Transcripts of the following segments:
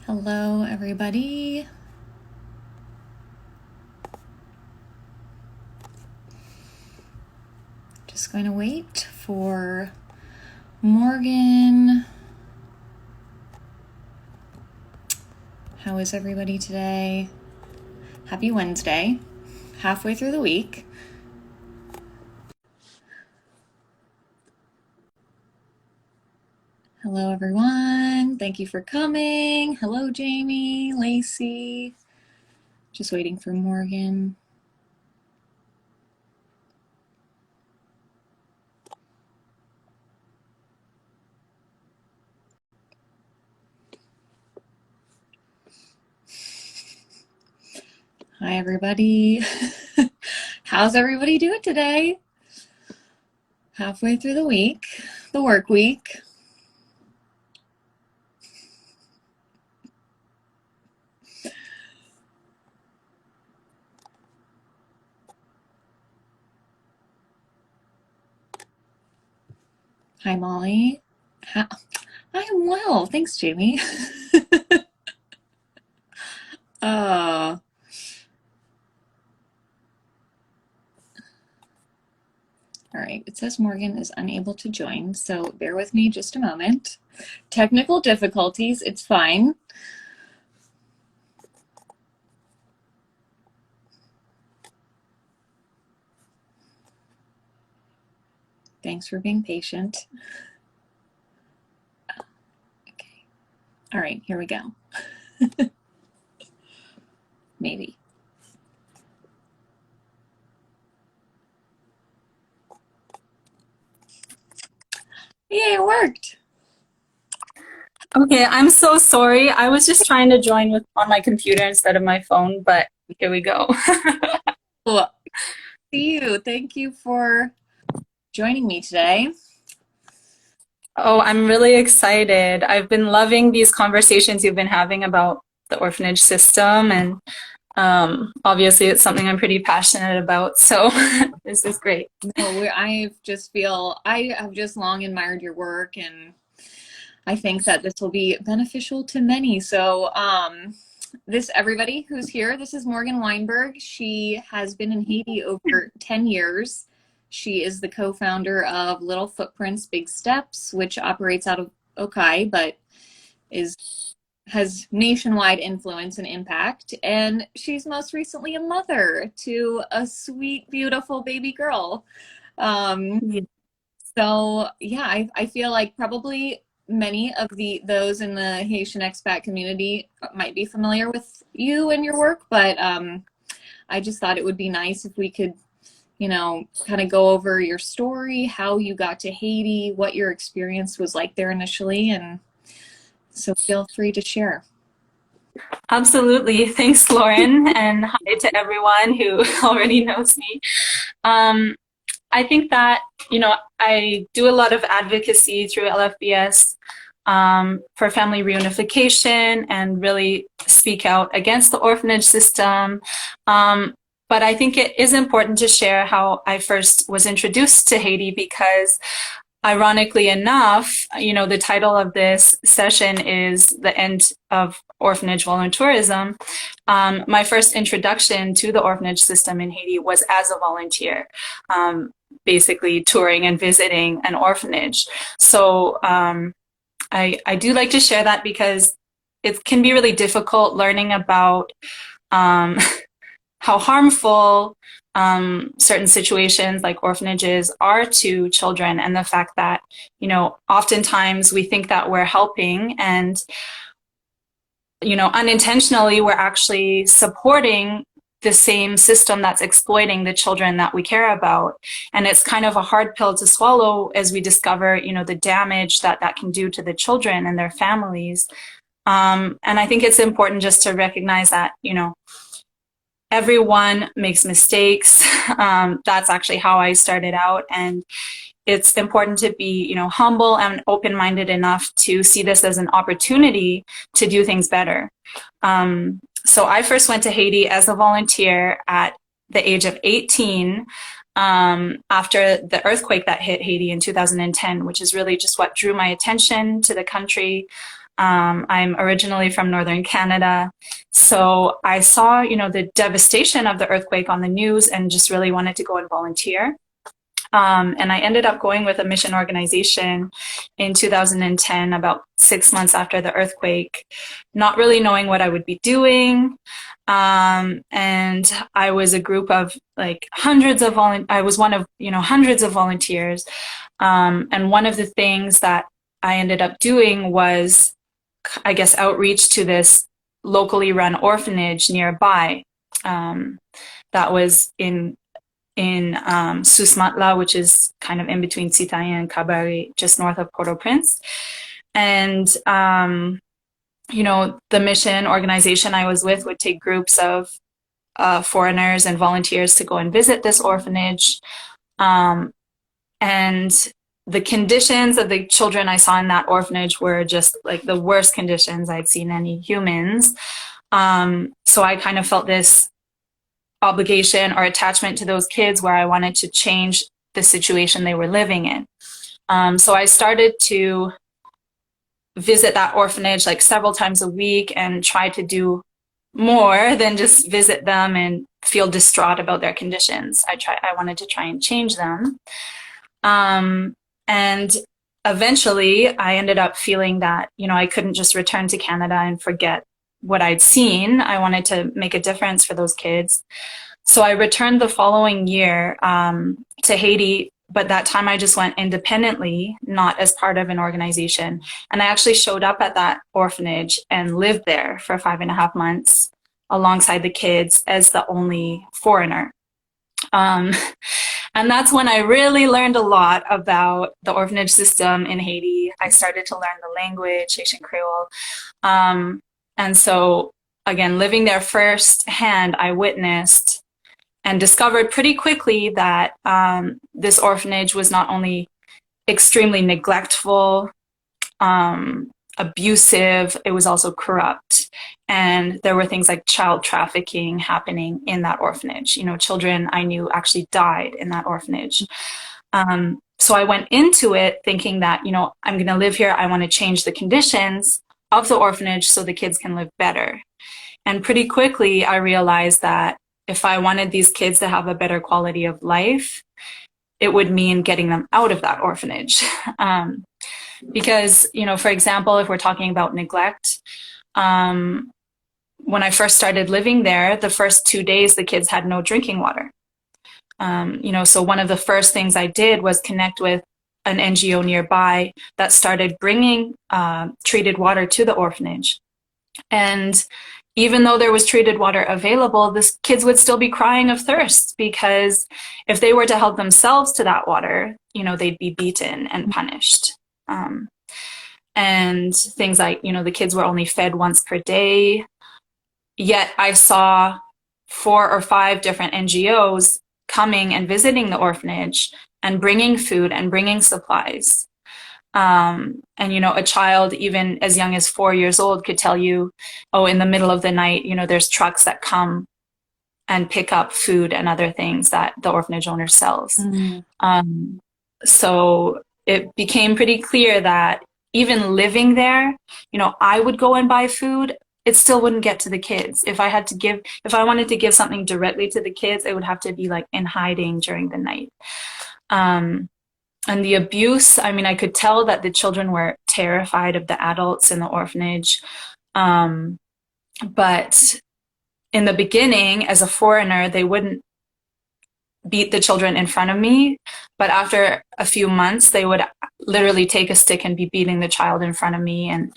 Hello, everybody. Just going to wait for Morgan. How is everybody today? Happy Wednesday, halfway through the week. Hello, everyone. Thank you for coming. Hello, Jamie, Lacey. Just waiting for Morgan. Hi, everybody. How's everybody doing today? Halfway through the week, the work week. Hi, Molly. I am well. Thanks, Jamie. uh, all right, it says Morgan is unable to join, so bear with me just a moment. Technical difficulties, it's fine. Thanks for being patient. Okay. All right, here we go. Maybe. Yay, it worked. Okay, I'm so sorry. I was just trying to join on my computer instead of my phone, but here we go. Well, see you. Thank you for joining me today. Oh, I'm really excited. I've been loving these conversations you've been having about the orphanage system, and obviously it's something I'm pretty passionate about. So this is great. No, I have just long admired your work, and I think that this will be beneficial to many. So, everybody who's here, this is Morgan Wienberg. She has been in Haiti over 10 years. She is the co-founder of Little Footprints, Big Steps, which operates out of Okai, but has nationwide influence and impact. And she's most recently a mother to a sweet, beautiful baby girl. Yeah. So yeah, I feel like probably many of those in the Haitian expat community might be familiar with you and your work, but I just thought it would be nice if we could, kind of go over your story, how you got to Haiti, what your experience was like there initially, and so feel free to share. Absolutely. Thanks, Lauren, and hi to everyone who already knows me. Um, I think that, I do a lot of advocacy through LFBS for family reunification and really speak out against the orphanage system. But I think it is important to share how I first was introduced to Haiti because ironically enough, the title of this session is The End of Orphanage Volunteerism. My first introduction to the orphanage system in Haiti was as a volunteer, basically touring and visiting an orphanage. So I do like to share that because it can be really difficult learning about how harmful certain situations like orphanages are to children, and the fact that, oftentimes we think that we're helping and, unintentionally we're actually supporting the same system that's exploiting the children that we care about. And it's kind of a hard pill to swallow as we discover, the damage that can do to the children and their families. And I think it's important just to recognize that, everyone makes mistakes. That's actually how I started out. And it's important to be, humble and open-minded enough to see this as an opportunity to do things better. So I first went to Haiti as a volunteer at the age of 18 after the earthquake that hit Haiti in 2010, which is really just what drew my attention to the country. I'm originally from Northern Canada. So I saw, the devastation of the earthquake on the news and just really wanted to go and volunteer. And I ended up going with a mission organization in 2010, about 6 months after the earthquake, not really knowing what I would be doing. And I was a group of like I was one of, hundreds of volunteers. And one of the things that I ended up doing was, I guess, outreach to this locally run orphanage nearby. That was in Susmatla, which is kind of in between Sitayen and Kabari, just north of Port-au-Prince. And, the mission organization I was with would take groups of foreigners and volunteers to go and visit this orphanage. And the conditions of the children I saw in that orphanage were just like the worst conditions I'd seen any humans. So I kind of felt this obligation or attachment to those kids where I wanted to change the situation they were living in. So I started to visit that orphanage like several times a week and try to do more than just visit them and feel distraught about their conditions. I wanted to try and change them. And eventually I ended up feeling that, I couldn't just return to Canada and forget what I'd seen. I wanted to make a difference for those kids. So I returned the following year to Haiti, but that time I just went independently, not as part of an organization. And I actually showed up at that orphanage and lived there for 5.5 months alongside the kids as the only foreigner. And that's when I really learned a lot about the orphanage system in Haiti. I started to learn the language, Haitian Creole. And so, again, living there firsthand, I witnessed and discovered pretty quickly that this orphanage was not only extremely neglectful, abusive, it was also corrupt. And there were things like child trafficking happening in that orphanage. Children I knew actually died in that orphanage. So I went into it thinking that, I'm going to live here. I want to change the conditions of the orphanage so the kids can live better. And pretty quickly, I realized that if I wanted these kids to have a better quality of life, it would mean getting them out of that orphanage. Because, for example, if we're talking about neglect, when I first started living there, the first 2 days, the kids had no drinking water. So one of the first things I did was connect with an NGO nearby that started bringing treated water to the orphanage. And even though there was treated water available, the kids would still be crying of thirst, because if they were to help themselves to that water, they'd be beaten and punished. And things like, the kids were only fed once per day. Yet I saw 4 or 5 different NGOs coming and visiting the orphanage and bringing food and bringing supplies. And, a child even as young as 4 years old could tell you, oh, in the middle of the night, there's trucks that come and pick up food and other things that the orphanage owner sells. Mm-hmm. So it became pretty clear that even living there, I would go and buy food. It still wouldn't get to the kids. If I wanted to give something directly to the kids, it would have to be like in hiding during the night. And the abuse, I could tell that the children were terrified of the adults in the orphanage. But in the beginning, as a foreigner, they wouldn't beat the children in front of me. But after a few months, they would literally take a stick and be beating the child in front of me. And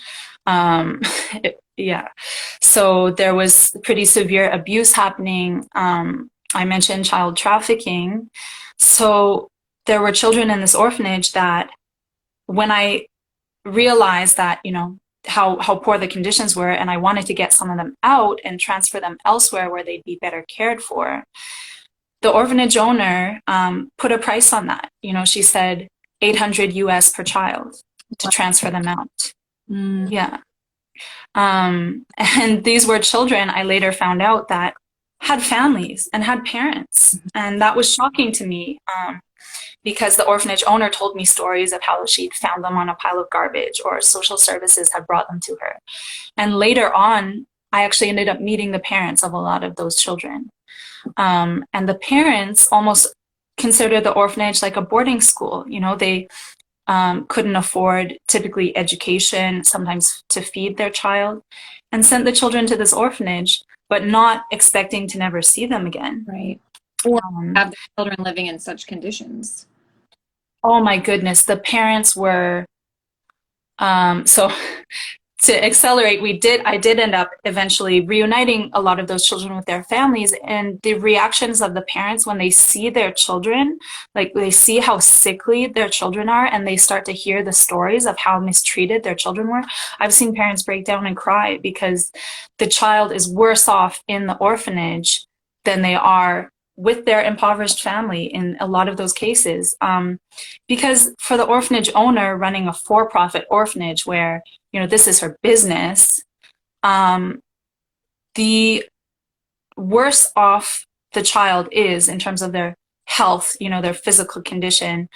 yeah, so there was pretty severe abuse happening. I mentioned child trafficking. So there were children in this orphanage that when I realized that, how poor the conditions were, and I wanted to get some of them out and transfer them elsewhere where they'd be better cared for, the orphanage owner put a price on that. She said $800 US per child to transfer them out. Mm. Yeah. And these were children, I later found out, that had families and had parents. And that was shocking to me. because the orphanage owner told me stories of how she'd found them on a pile of garbage or social services had brought them to her. And later on, I actually ended up meeting the parents of a lot of those children. And the parents almost consider the orphanage like a boarding school. You know, they couldn't afford typically education, sometimes to feed their child, and sent the children to this orphanage, but not expecting to never see them again. Right. Or have the children living in such conditions. Oh my goodness, the parents were so to accelerate, I did end up eventually reuniting a lot of those children with their families, and the reactions of the parents when they see their children, like they see how sickly their children are and they start to hear the stories of how mistreated their children were. I've seen parents break down and cry because the child is worse off in the orphanage than they are with their impoverished family in a lot of those cases. Because for the orphanage owner running a for-profit orphanage where, you know, this is her business, the worse off the child is in terms of their health, you know, their physical condition,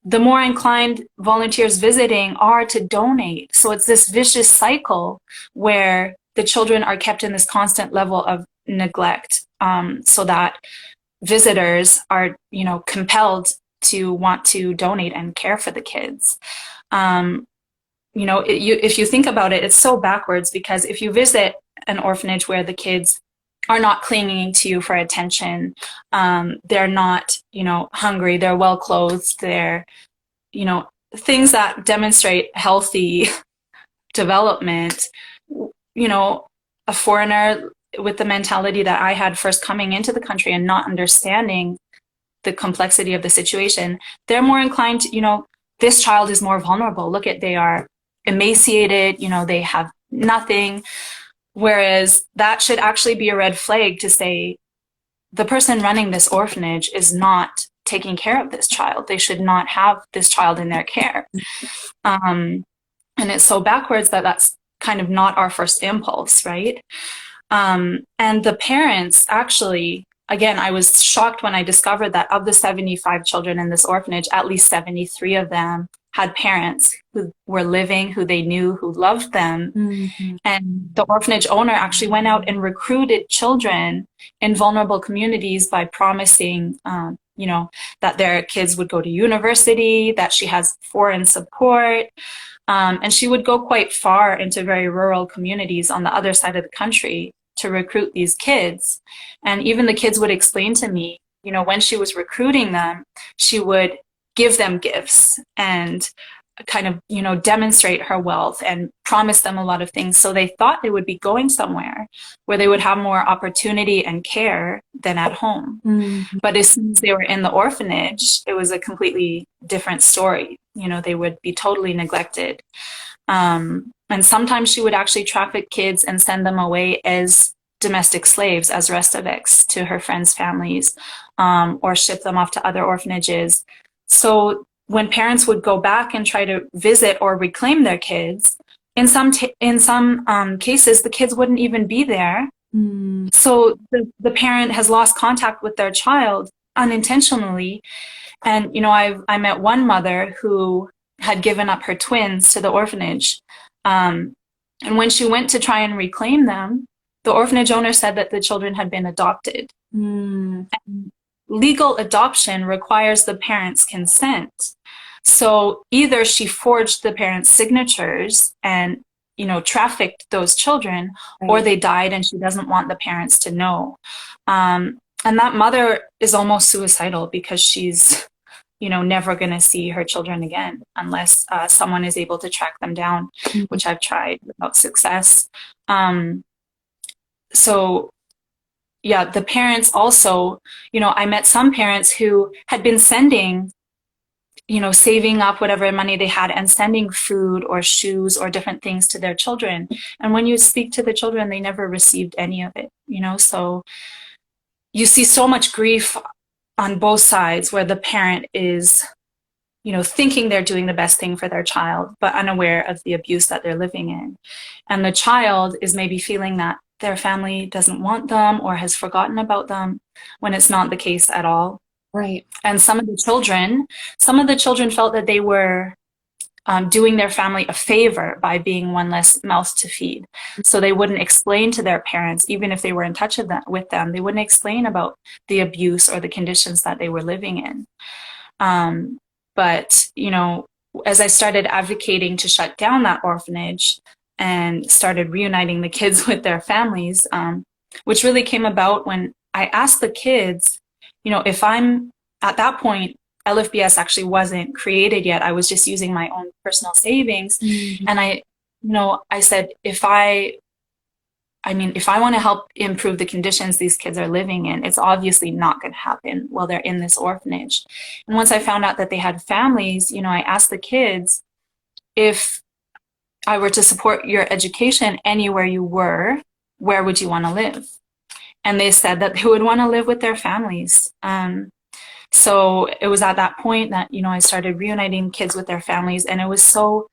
the more inclined volunteers visiting are to donate. So it's this vicious cycle where the children are kept in this constant level of neglect, so that visitors are, you know, compelled to want to donate and care for the kids. You know, if you think about it, it's so backwards, because if you visit an orphanage where the kids are not clinging to you for attention, they're not, you know, hungry, they're well clothed, they're, you know, things that demonstrate healthy development, you know, a foreigner with the mentality that I had first coming into the country and not understanding the complexity of the situation, they're more inclined to, you know, this child is more vulnerable. Look at, they are emaciated, you know, they have nothing. Whereas that should actually be a red flag to say the person running this orphanage is not taking care of this child. They should not have this child in their care. And it's so backwards that that's kind of not our first impulse, right? And the parents actually, again, I was shocked when I discovered that of the 75 children in this orphanage, at least 73 of them had parents who were living, who they knew, who loved them. Mm-hmm. And the orphanage owner actually went out and recruited children in vulnerable communities by promising, you know, that their kids would go to university, that she has foreign support. And she would go quite far into very rural communities on the other side of the country to recruit these kids. And even the kids would explain to me, you know, when she was recruiting them, she would give them gifts and kind of, you know, demonstrate her wealth and promise them a lot of things. So they thought they would be going somewhere where they would have more opportunity and care than at home. Mm-hmm. But as soon as they were in the orphanage, it was a completely different story. You know, they would be totally neglected. And sometimes she would actually traffic kids and send them away as domestic slaves, as restaveks, to her friends' families, or ship them off to other orphanages. So when parents would go back and try to visit or reclaim their kids, in some cases, the kids wouldn't even be there. Mm. So the parent has lost contact with their child unintentionally. And, you know, I met one mother who had given up her twins to the orphanage. And when she went to try and reclaim them, the orphanage owner said that the children had been adopted. Mm. And legal adoption requires the parents' consent. So either she forged the parents' signatures and, you know, trafficked those children, right, or they died and she doesn't want the parents to know. And that mother is almost suicidal because she's, you know, never going to see her children again unless someone is able to track them down, mm-hmm, which I've tried without success. So yeah, the parents also, you know, I met some parents who had been sending, you know, saving up whatever money they had and sending food or shoes or different things to their children. And when you speak to the children, they never received any of it, you know. So you see so much grief on both sides where the parent is, you know, thinking they're doing the best thing for their child, but unaware of the abuse that they're living in. And the child is maybe feeling that their family doesn't want them or has forgotten about them when it's not the case at all. Right. And some of the children felt that they were doing their family a favor by being one less mouth to feed. So they wouldn't explain to their parents, even if they were in touch with them, they wouldn't explain about the abuse or the conditions that they were living in. But, you know, as I started advocating to shut down that orphanage and started reuniting the kids with their families, which really came about when I asked the kids, you know, if I'm at that point, LFBS actually wasn't created yet. I was just using my own personal savings. Mm-hmm. And I said, if I want to help improve the conditions these kids are living in, it's obviously not going to happen while they're in this orphanage. And once I found out that they had families, you know, I asked the kids, if I were to support your education anywhere you were, where would you want to live? And they said that they would want to live with their families. So it was at that point that, you know, I started reuniting kids with their families, and it was so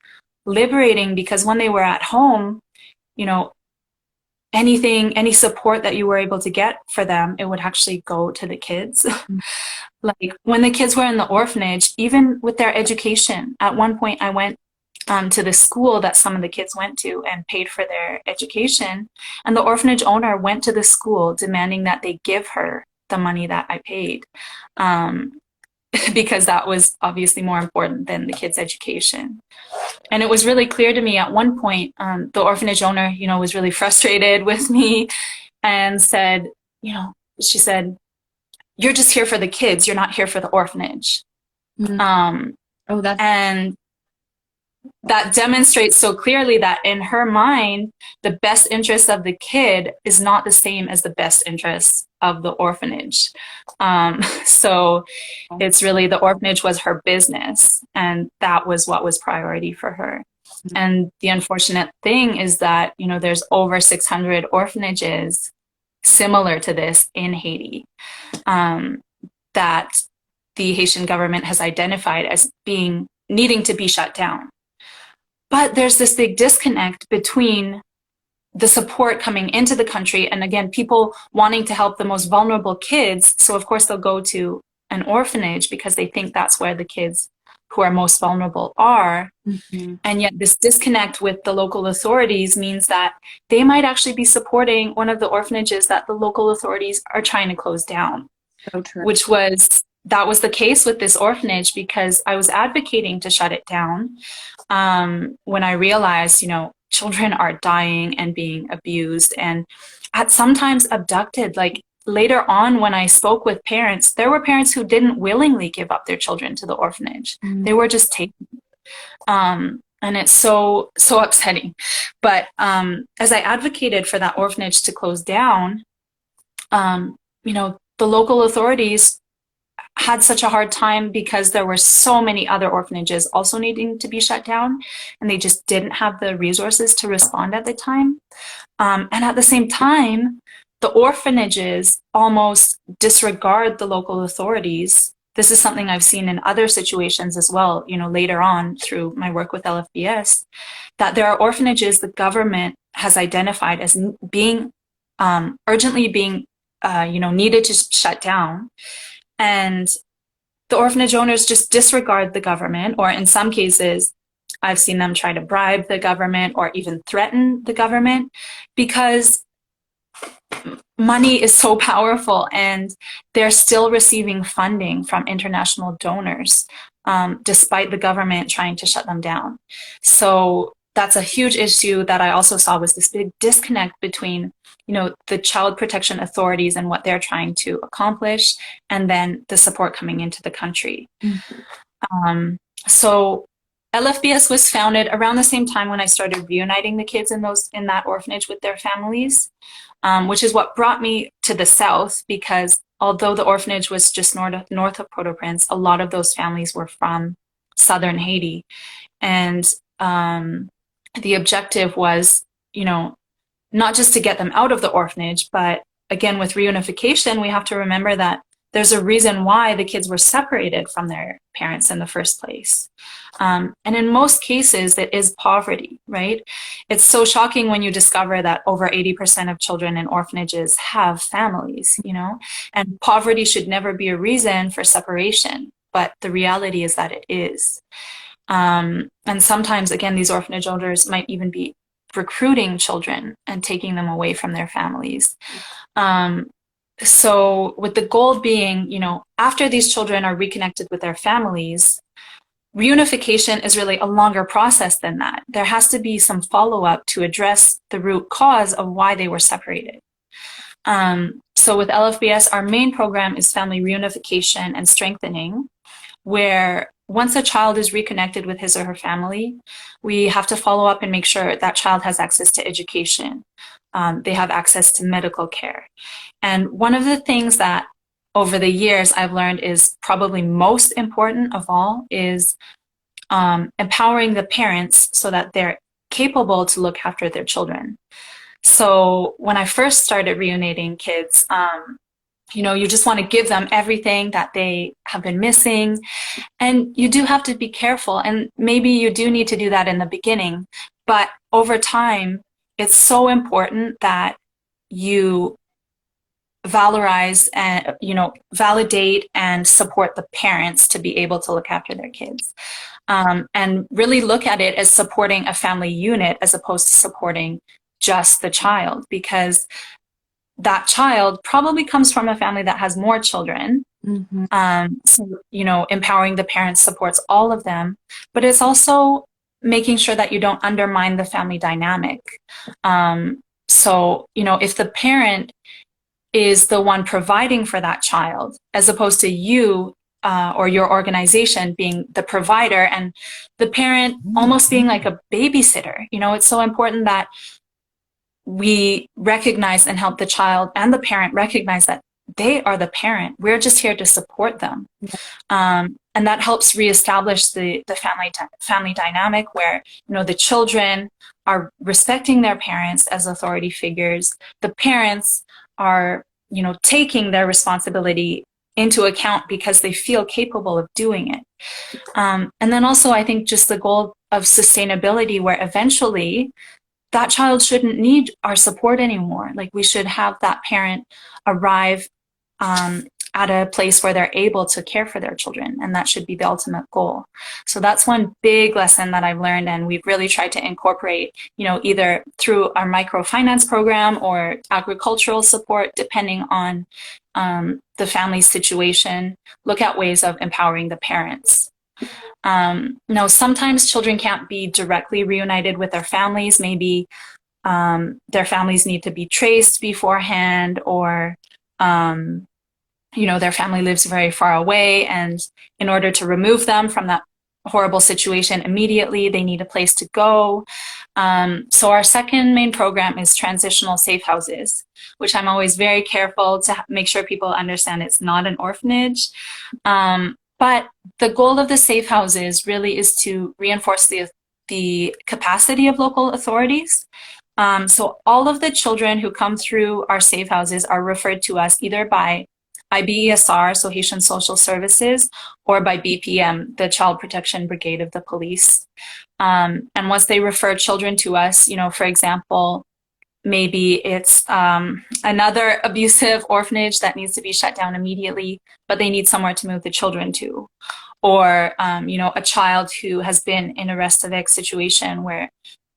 liberating because when they were at home, you know, any support that you were able to get for them, it would actually go to the kids. Like when the kids were in the orphanage, even with their education, at one point I went to the school that some of the kids went to and paid for their education. And the orphanage owner went to the school demanding that they give her the money that I paid, because that was obviously more important than the kids' education. And it was really clear to me at one point, the orphanage owner, you know, was really frustrated with me and said, you know, she said, "You're just here for the kids. You're not here for the orphanage." Mm-hmm. Oh, that's And that demonstrates so clearly that in her mind, the best interest of the kid is not the same as the best interests of the orphanage. So it's really the orphanage was her business, and that was what was priority for her. And the unfortunate thing is that, you know, there's over 600 orphanages similar to this in Haiti, that the Haitian government has identified as needing to be shut down. But there's this big disconnect between the support coming into the country and, again, people wanting to help the most vulnerable kids. So of course they'll go to an orphanage because they think that's where the kids who are most vulnerable are. mm-hmm. And yet this disconnect with the local authorities means that they might actually be supporting one of the orphanages that the local authorities are trying to close down. So true. That was the case with this orphanage, because I was advocating to shut it down when I realized, you know, children are dying and being abused and sometimes abducted. Like later on, when I spoke with parents, there were parents who didn't willingly give up their children to the orphanage. Mm-hmm. They were just taken. And it's so upsetting. But as I advocated for that orphanage to close down, you know, the local authorities had such a hard time because there were so many other orphanages also needing to be shut down, and they just didn't have the resources to respond at the time. And at the same time, the orphanages almost disregard the local authorities. This is something I've seen in other situations as well, you know, later on through my work with LFBS, that there are orphanages the government has identified as being urgently being, you know, needed to shut down. And the orphanage owners just disregard the government, or in some cases, I've seen them try to bribe the government or even threaten the government, because money is so powerful and they're still receiving funding from international donors, despite the government trying to shut them down. So that's a huge issue that I also saw, was this big disconnect between, you know, the child protection authorities and what they're trying to accomplish, and then the support coming into the country. Mm-hmm. So LFBS was founded around the same time when I started reuniting the kids in that orphanage with their families, which is what brought me to the South, because although the orphanage was just north of Port-au-Prince, a lot of those families were from southern Haiti. And the objective was, you know, not just to get them out of the orphanage, but again, with reunification, we have to remember that there's a reason why the kids were separated from their parents in the first place. And in most cases, it is poverty, right? It's so shocking when you discover that over 80% of children in orphanages have families, you know, and poverty should never be a reason for separation. But the reality is that it is. And sometimes, again, these orphanage owners might even be recruiting children and taking them away from their families. So with the goal being, you know, after these children are reconnected with their families, reunification is really a longer process than that. There has to be some follow-up to address the root cause of why they were separated. So with LFBS, our main program is family reunification and strengthening, where once a child is reconnected with his or her family, we have to follow up and make sure that child has access to education. They have access to medical care. And one of the things that over the years I've learned is probably most important of all is empowering the parents so that they're capable to look after their children. So when I first started reuniting kids, you know, you just want to give them everything that they have been missing. And you do have to be careful. And maybe you do need to do that in the beginning. But over time, it's so important that you valorize and, you know, validate and support the parents to be able to look after their kids. And really look at it as supporting a family unit as opposed to supporting just the child, because that child probably comes from a family that has more children. So, you know, empowering the parents supports all of them, but it's also making sure that you don't undermine the family dynamic. So, you know, if the parent is the one providing for that child, as opposed to you or your organization being the provider and the parent almost being like a babysitter, you know, it's so important that we recognize and help the child and the parent recognize that they are the parent. We're just here to support them. And that helps reestablish the family dynamic where, you know, the children are respecting their parents as authority figures. The parents are, you know, taking their responsibility into account because they feel capable of doing it. And then also, I think just the goal of sustainability, where eventually that child shouldn't need our support anymore. Like, we should have that parent arrive at a place where they're able to care for their children, and that should be the ultimate goal. So that's one big lesson that I've learned, and we've really tried to incorporate, you know, either through our microfinance program or agricultural support, depending on the family's situation, look at ways of empowering the parents. No, sometimes children can't be directly reunited with their families. Maybe their families need to be traced beforehand, or you know, their family lives very far away, and in order to remove them from that horrible situation immediately, they need a place to go. So our second main program is transitional safe houses, which I'm always very careful to make sure people understand it's not an orphanage. But the goal of the safe houses really is to reinforce the capacity of local authorities. So all of the children who come through our safe houses are referred to us either by IBESR, so Haitian Social Services, or by BPM, the Child Protection Brigade of the police. And once they refer children to us, you know, for example, maybe it's another abusive orphanage that needs to be shut down immediately, but they need somewhere to move the children to. Or, you know, a child who has been in a restavek situation where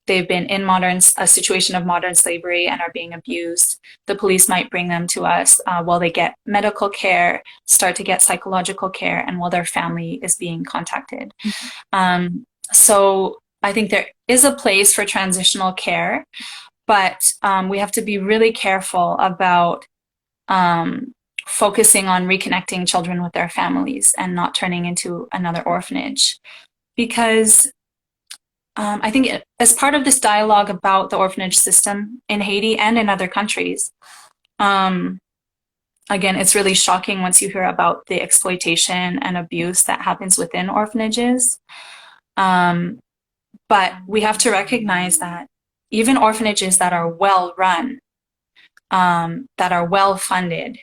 they've been in a situation of modern slavery and are being abused. The police might bring them to us while they get medical care, start to get psychological care, and while their family is being contacted. So I think there is a place for transitional care, but we have to be really careful about focusing on reconnecting children with their families and not turning into another orphanage. Because I think as part of this dialogue about the orphanage system in Haiti and in other countries, again, it's really shocking once you hear about the exploitation and abuse that happens within orphanages. But we have to recognize that even orphanages that are well run, that are well funded,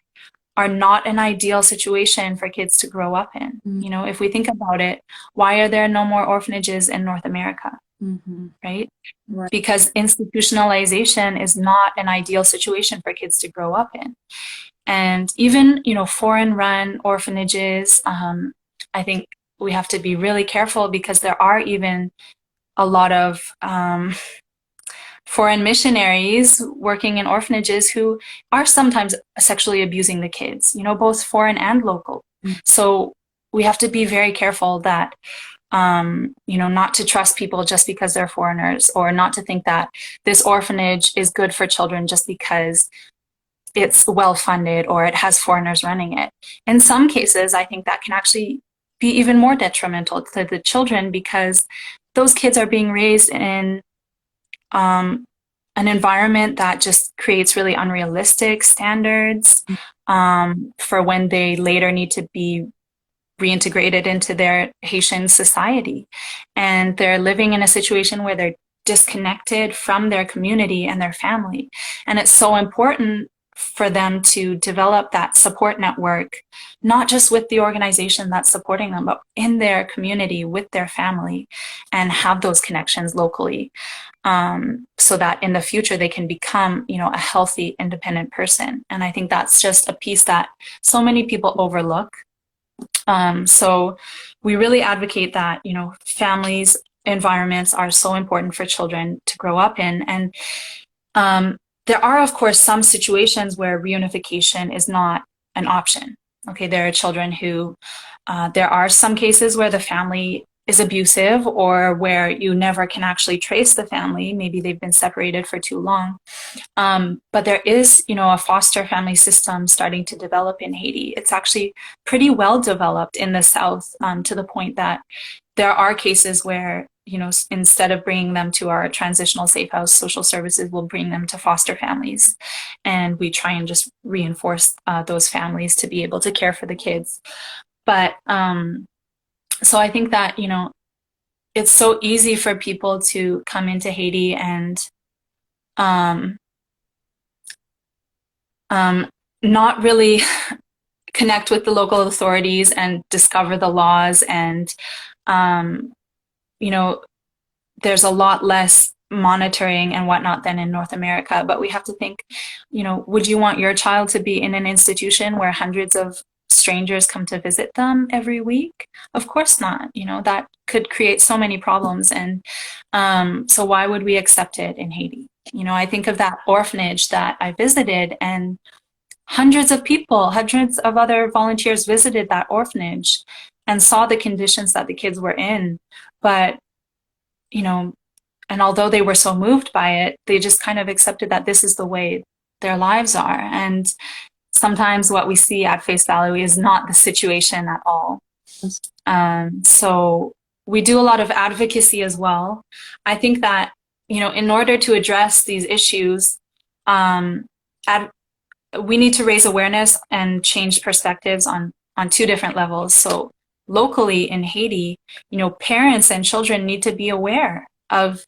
are not an ideal situation for kids to grow up in. You know, if we think about it, why are there no more orphanages in North America? Right? Right. Because institutionalization is not an ideal situation for kids to grow up in. And even, you know, foreign run orphanages, I think we have to be really careful because there are even a lot of foreign missionaries working in orphanages who are sometimes sexually abusing the kids, you know, both foreign and local. So we have to be very careful that, you know, not to trust people just because they're foreigners, or not to think that this orphanage is good for children just because it's well funded or it has foreigners running it. In some cases, I think that can actually be even more detrimental to the children because those kids are being raised in an environment that just creates really unrealistic standards for when they later need to be reintegrated into their Haitian society. And they're living in a situation where they're disconnected from their community and their family. And it's so important for them to develop that support network, not just with the organization that's supporting them, but in their community with their family, and have those connections locally, so that in the future they can become, you know, a healthy, independent person. And I think that's just a piece that so many people overlook. So we really advocate that, you know, families, environments are so important for children to grow up in. And there are, of course, some situations where reunification is not an option. Okay, there are children who, there are some cases where the family is abusive, or where you never can actually trace the family. Maybe they've been separated for too long. But there is, you know, a foster family system starting to develop in Haiti. It's actually pretty well developed in the South, to the point that there are cases where, you know, instead of bringing them to our transitional safe house, social services will bring them to foster families. And we try and just reinforce those families to be able to care for the kids. But so I think that, you know, it's so easy for people to come into Haiti and not really connect with the local authorities and discover the laws. And, you know, there's a lot less monitoring and whatnot than in North America. But we have to think, you know, would you want your child to be in an institution where hundreds of strangers come to visit them every week? Of course not. You know, that could create so many problems. And so why would we accept it in Haiti? You know, I think of that orphanage that I visited, and hundreds of people, hundreds of other volunteers visited that orphanage and saw the conditions that the kids were in. But, you know, and although they were so moved by it, they just kind of accepted that this is the way their lives are. And sometimes what we see at face value is not the situation at all. So we do a lot of advocacy as well. I think that, you know, in order to address these issues, we need to raise awareness and change perspectives on two different levels. So locally in Haiti, you know, parents and children need to be aware of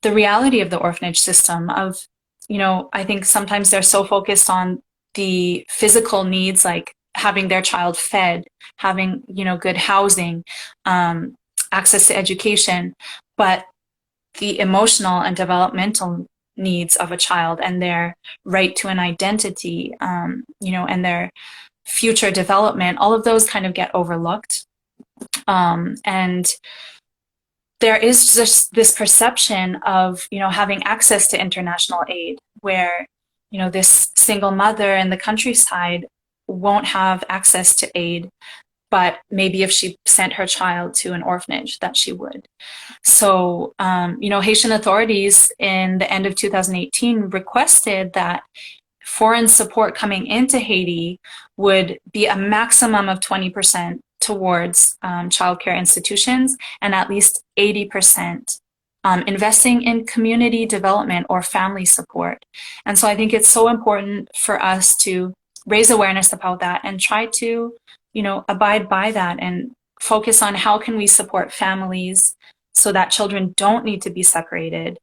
the reality of the orphanage system. Of, you know, I think sometimes they're so focused on the physical needs, like having their child fed, having, you know, good housing, access to education, but the emotional and developmental needs of a child and their right to an identity, you know, and their future development, all of those kind of get overlooked. And there is just this perception of, you know, having access to international aid, where, you know, this single mother in the countryside won't have access to aid, but maybe if she sent her child to an orphanage, that she would. So, you know, Haitian authorities in the end of 2018 requested that foreign support coming into Haiti would be a maximum of 20% towards childcare institutions, and at least 80% investing in community development or family support. And so I think it's so important for us to raise awareness about that and try to, you know, abide by that and focus on how can we support families so that children don't need to be separated,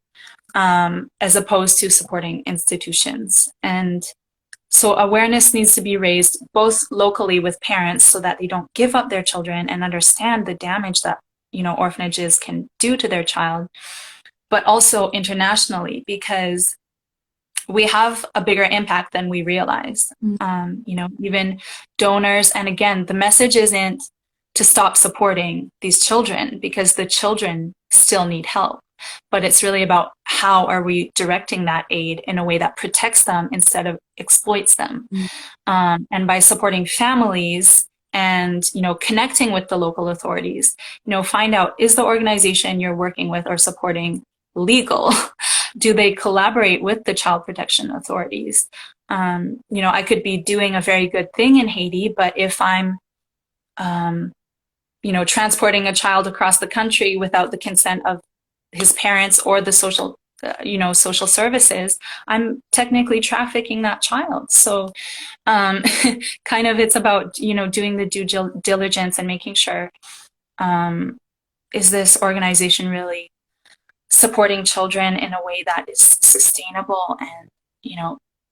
as opposed to supporting institutions. And So awareness needs to be raised both locally with parents so that they don't give up their children and understand the damage that, orphanages can do to their child, but also internationally, because we have a bigger impact than we realize. Even donors. And again, the message isn't to stop supporting these children because the children still need help. But it's really about how are we directing that aid in a way that protects them instead of exploits them. And by supporting families and, connecting with the local authorities, find out, is the organization you're working with or supporting legal? Do they collaborate with the child protection authorities? I could be doing a very good thing in Haiti, but if I'm, transporting a child across the country without the consent of his parents or the social services, I'm technically trafficking that child. So kind of it's about, doing the due diligence and making sure, is this organization really supporting children in a way that is sustainable and,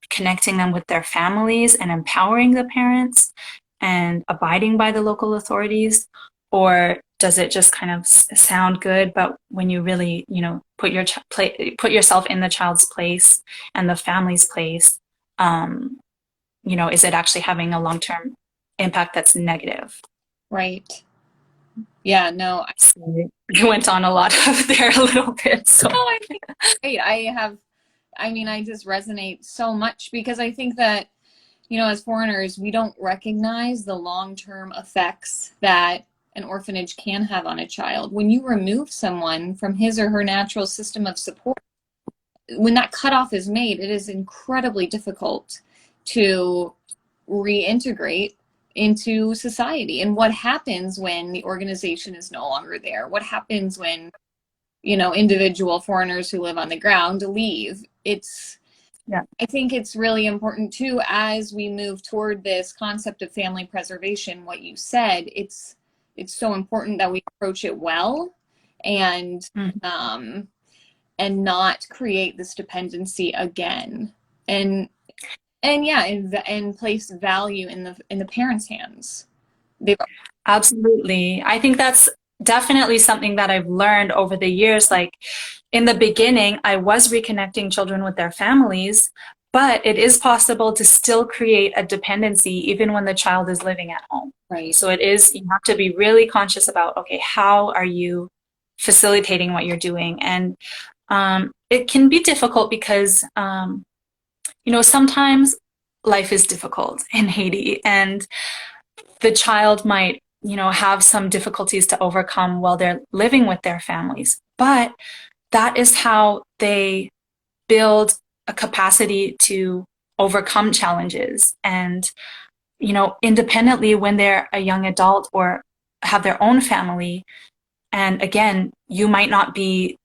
connecting them with their families and empowering the parents and abiding by the local authorities? Or does it just kind of sound good, but when you really, put yourself in the child's place and the family's place, is it actually having a long-term impact that's negative? Right. Yeah, no. So you went on a lot of there a little bit. So No, I think it's great. I just resonate so much because I think that, as foreigners, we don't recognize the long-term effects that an orphanage can have on a child. When you remove someone from his or her natural system of support, when that cutoff is made, it is incredibly difficult to reintegrate into society. And what happens when the organization is no longer there? What happens when, individual foreigners who live on the ground leave? I think it's really important too, as we move toward this concept of family preservation, what you said, it's so important that we approach it well and not create this dependency again. And place value in the parents' hands. Absolutely. I think that's definitely something that I've learned over the years. Like in the beginning, I was reconnecting children with their families, but it is possible to still create a dependency even when the child is living at home. Right. So you have to be really conscious about, okay, how are you facilitating what you're doing? And it can be difficult because, sometimes life is difficult in Haiti and the child might, have some difficulties to overcome while they're living with their families. But that is how they build a capacity to overcome challenges and, independently when they're a young adult or have their own family. And again, you might not be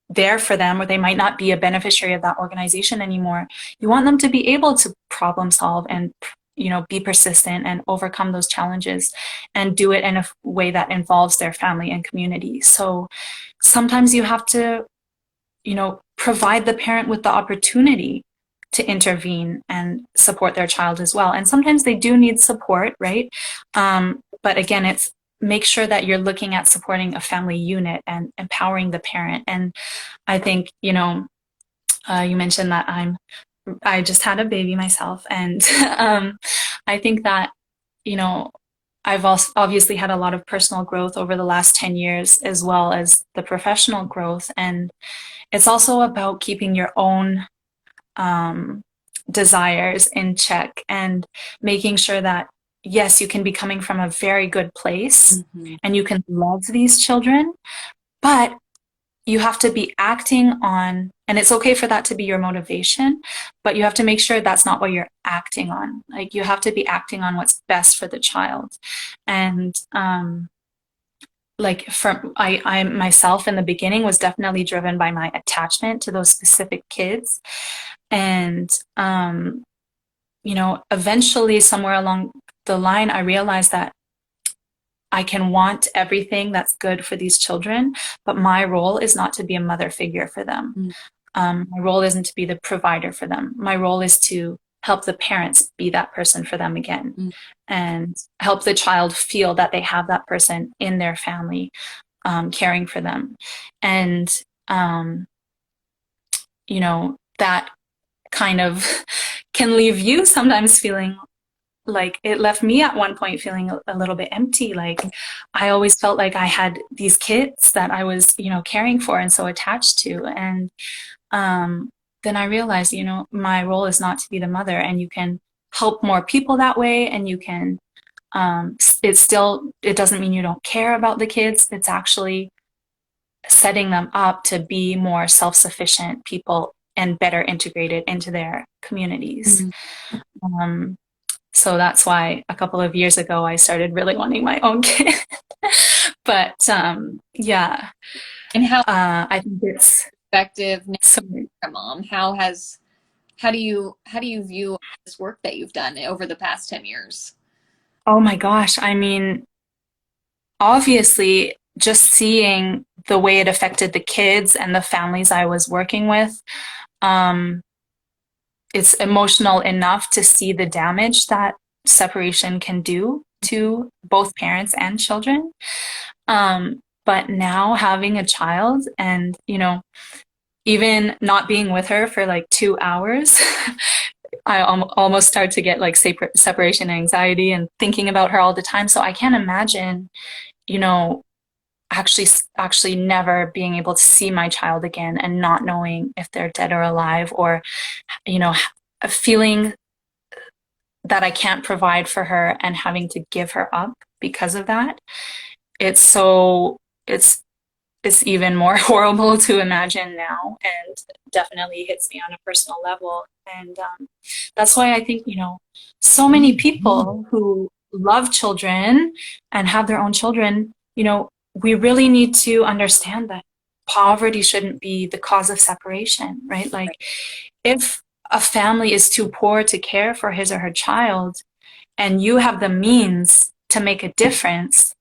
there for them or they might not be a beneficiary of that organization anymore. You want them to be able to problem solve and, be persistent and overcome those challenges and do it in a way that involves their family and community. So sometimes you have to, provide the parent with the opportunity to intervene and support their child as well. And sometimes they do need support, right? But again, it's make sure that you're looking at supporting a family unit and empowering the parent. And I think, you mentioned that I just had a baby myself. And I think that, I've also obviously had a lot of personal growth over the last 10 years, as well as the professional growth. And it's also about keeping your own desires in check and making sure that, yes, you can be coming from a very good place and you can love these children, but you have to be acting on, and it's okay for that to be your motivation, but you have to make sure that's not what you're acting on. Like you have to be acting on what's best for the child. And I myself in the beginning was definitely driven by my attachment to those specific kids. And, eventually somewhere along the line, I realized that I can want everything that's good for these children, but my role is not to be a mother figure for them. My role isn't to be the provider for them. My role is to help the parents be that person for them again, Mm. and help the child feel that they have that person in their family, caring for them. And, um, that kind of can leave you sometimes feeling like, it left me at one point feeling a little bit empty. Like, I always felt like I had these kids that I was, caring for and so attached to. And um, then I realized, my role is not to be the mother, and you can help more people that way. And you can, it doesn't mean you don't care about the kids. It's actually setting them up to be more self-sufficient people and better integrated into their communities. Mhm. Um, so that's why a couple of years ago I started really wanting my own kid. But yeah, And how I think it's effective now so. you're a mom? How do you view this work that you've done over the past 10 years? Oh my gosh, I mean, obviously, just seeing the way it affected the kids and the families I was working with, um, it's emotional enough to see the damage that separation can do to both parents and children. But now having a child and, even not being with her for like 2 hours, I almost start to get like separation anxiety and thinking about her all the time. So I can't imagine, you know, actually never being able to see my child again and not knowing if they're dead or alive, or, you know, a feeling that I can't provide for her and having to give her up because of that. It's so it's even more horrible to imagine now, and definitely hits me on a personal level. And that's why I think, so many people who love children and have their own children, we really need to understand that poverty shouldn't be the cause of separation, right? Like, if a family is too poor to care for his or her child, and you have the means to make a difference,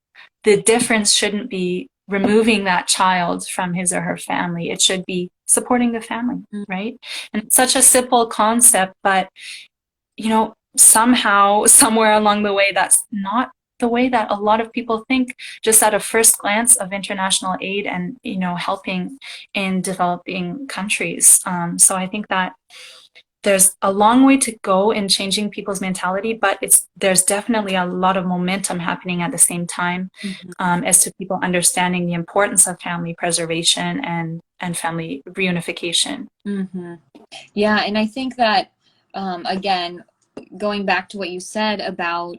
the difference shouldn't be removing that child from his or her family. It should be supporting the family, right? And it's such a simple concept, but, somehow, somewhere along the way, that's not the way that a lot of people think, just at a first glance of international aid and, helping in developing countries. So I think that there's a long way to go in changing people's mentality, but there's definitely a lot of momentum happening at the same time, as to people understanding the importance of family preservation and family reunification. Mm-hmm. Yeah, and I think that again, going back to what you said about,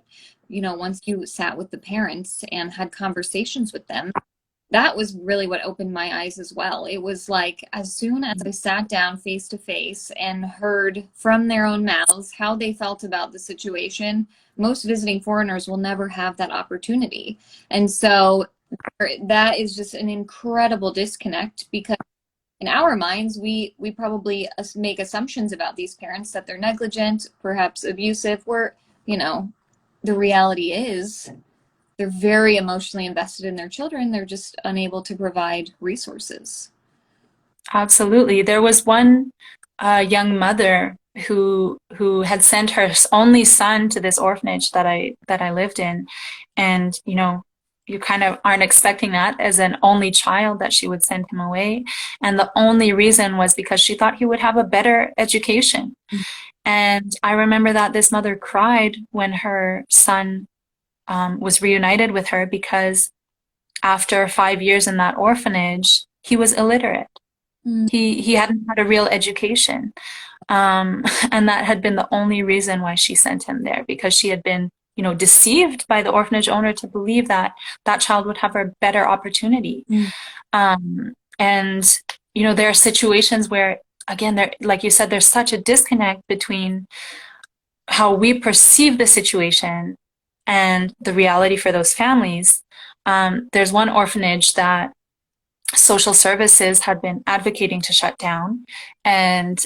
once you sat with the parents and had conversations with them, that was really what opened my eyes as well. It was like, as soon as I sat down face to face and heard from their own mouths how they felt about the situation, most visiting foreigners will never have that opportunity. And so that is just an incredible disconnect, because in our minds, we probably make assumptions about these parents, that they're negligent, perhaps abusive, where, the reality is they're very emotionally invested in their children. They're just unable to provide resources. Absolutely. There was one young mother who had sent her only son to this orphanage that I lived in, and you kind of aren't expecting that as an only child, that she would send him away, and the only reason was because she thought he would have a better education. And I remember that this mother cried when her son was reunited with her, because after 5 years in that orphanage, he was illiterate. He hadn't had a real education. And that had been the only reason why she sent him there, because she had been, deceived by the orphanage owner to believe that that child would have a better opportunity. And, there are situations where, again, like you said, there's such a disconnect between how we perceive the situation and the reality for those families. There's one orphanage that social services had been advocating to shut down, and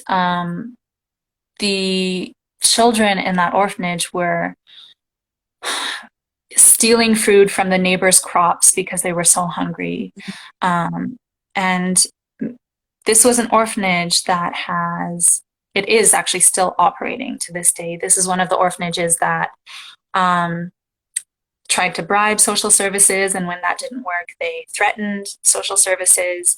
the children in that orphanage were stealing food from the neighbors' crops because they were so hungry. And this was an orphanage that has it is actually still operating to this day. This is one of the orphanages that um, tried to bribe social services, and when that didn't work, they threatened social services.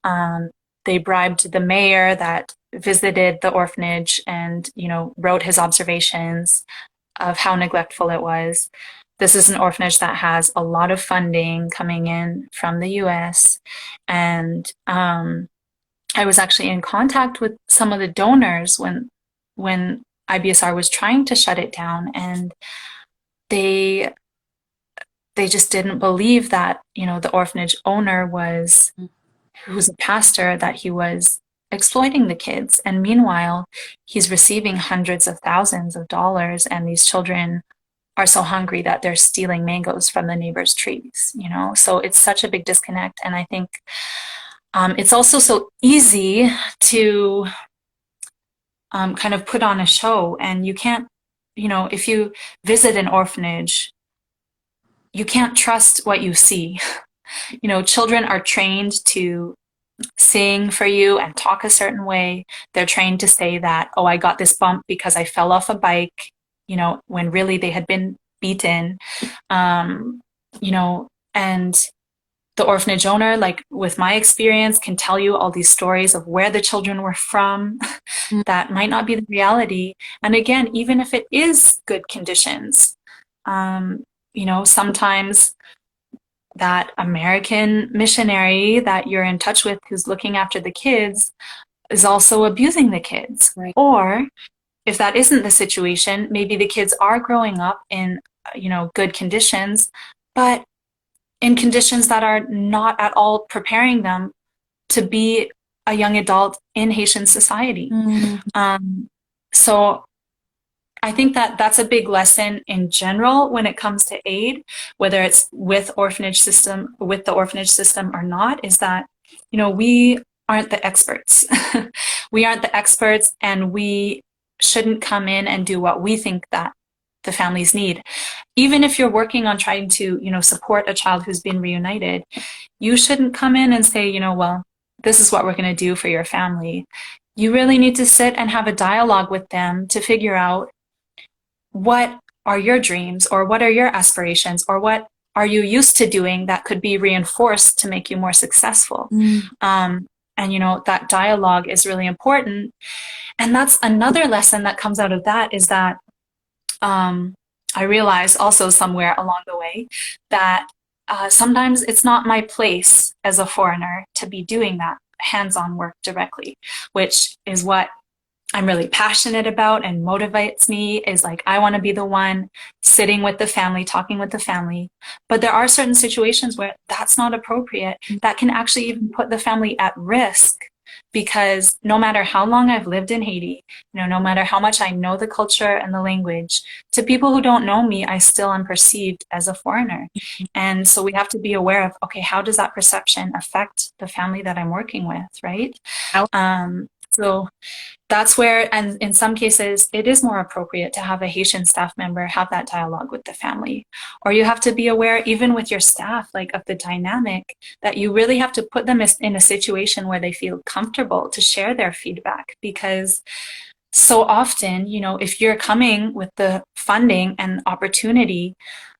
Um, they bribed the mayor that visited the orphanage and, wrote his observations of how neglectful it was. This is an orphanage that has a lot of funding coming in from the US. And I was actually in contact with some of the donors when IBSR was trying to shut it down, and they they just didn't believe that, the orphanage owner was, who's a pastor, that he was exploiting the kids. And meanwhile, he's receiving hundreds of thousands of dollars, and these children are so hungry that they're stealing mangoes from the neighbors' trees. So it's such a big disconnect. And I think it's also so easy to kind of put on a show, and you can't, if you visit an orphanage, you can't trust what you see. Children are trained to sing for you and talk a certain way. They're trained to say that, oh, I got this bump because I fell off a bike, when really they had been beaten. And the orphanage owner, like with my experience, can tell you all these stories of where the children were from that might not be the reality. And again, even if it is good conditions, sometimes that American missionary that you're in touch with who's looking after the kids is also abusing the kids. Right. Or if that isn't the situation, maybe the kids are growing up in, good conditions, but in conditions that are not at all preparing them to be a young adult in Haitian society. So I think that that's a big lesson in general when it comes to aid, whether it's with the orphanage system or not, is that, we aren't the experts. We aren't the experts, and we shouldn't come in and do what we think that the families need. Even if you're working on trying to, support a child who's been reunited, you shouldn't come in and say, well, this is what we're going to do for your family. You really need to sit and have a dialogue with them to figure out, what are your dreams, or what are your aspirations, or what are you used to doing that could be reinforced to make you more successful? And, that dialogue is really important. And that's another lesson that comes out of that, is that I realized also somewhere along the way that sometimes it's not my place as a foreigner to be doing that hands-on work directly, which is what I'm really passionate about and motivates me. Is like, I want to be the one sitting with the family, talking with the family. But there are certain situations where that's not appropriate. That can actually even put the family at risk, because no matter how long I've lived in Haiti, no matter how much I know the culture and the language, to people who don't know me, I still am perceived as a foreigner. And so we have to be aware of, okay, how does that perception affect the family that I'm working with, right? So that's where, and in some cases, it is more appropriate to have a Haitian staff member have that dialogue with the family. Or you have to be aware, even with your staff, like of the dynamic, that you really have to put them in a situation where they feel comfortable to share their feedback. Because so often, if you're coming with the funding and opportunity,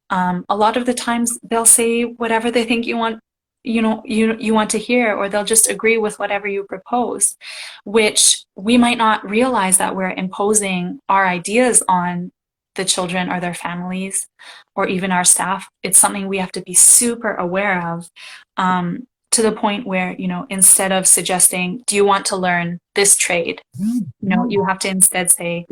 a lot of the times they'll say whatever they think you want you want to hear, or they'll just agree with whatever you propose, which we might not realize that we're imposing our ideas on the children or their families, or even our staff. It's something we have to be super aware of, to the point where, instead of suggesting, do you want to learn this trade? You have to instead say,